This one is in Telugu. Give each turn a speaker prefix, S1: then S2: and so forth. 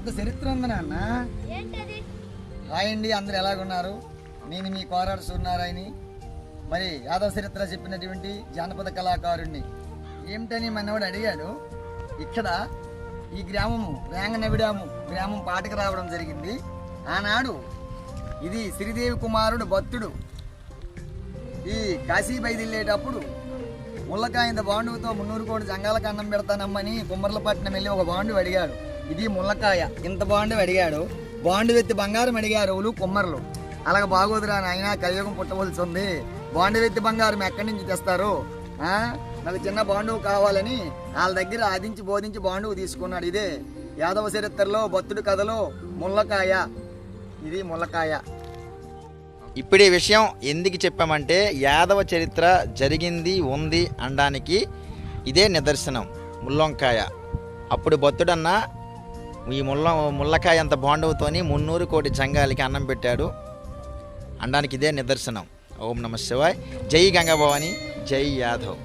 S1: పెద్ద చరిత్ర ఉంది నాన్న. హాయ్ అండి, అందరు ఎలాగున్నారు? నేను మీ కోరాడు సూర్యనారాయణని. మరి యాదవ చరిత్ర చెప్పినటువంటి జానపద కళాకారుణ్ణి. ఏమిటని మనవాడు అడిగాడు. ఇక్కడ ఈ గ్రామము వేంగనవిడాము గ్రామం పాటకు రావడం జరిగింది. ఆనాడు ఇది శ్రీదేవి కుమారుడు భక్తుడు ఈ కాశీ బయలుదేరేటప్పుడు ముల్లకాయంత బాండుతో 300 కోటి జంగాలకు అన్నం పెడతానమ్మని కుమ్మర్లపట్నం వెళ్ళి ఒక బాండు అడిగాడు. ఇది ముల్లకాయ ఇంత బాండు అడిగాడు. బాండు వెత్తి బంగారం అడిగారు వాళ్ళు కుమ్మర్లు. అలాగ బాగోదురా నాయన, కలియుగం పుట్టవలసి ఉంది, బాండు వెత్తి బంగారం ఎక్కడి నుంచి తెస్తారు, నాకు చిన్న బాండువు కావాలని వాళ్ళ దగ్గర ఆదించి బోధించి బాండువు తీసుకున్నాడు. ఇదే యాదవ చరిత్రలో భక్తుడి కథలో ముల్లకాయ. ఇది ముల్లకాయ.
S2: ఇప్పుడు ఈ విషయం ఎందుకు చెప్పామంటే యాదవ చరిత్ర జరిగింది ఉంది అనడానికి ఇదే నిదర్శనం. ముల్లంకాయ అప్పుడు భక్తుడన్న ఈ ముల్లకాయ అంత బాండవుతోని 300 కోటి జంగాలకి అన్నం పెట్టాడు అనడానికి ఇదే నిదర్శనం. ఓం నమ శివాయ్. జై గంగాభవాని, జై యాదవ్.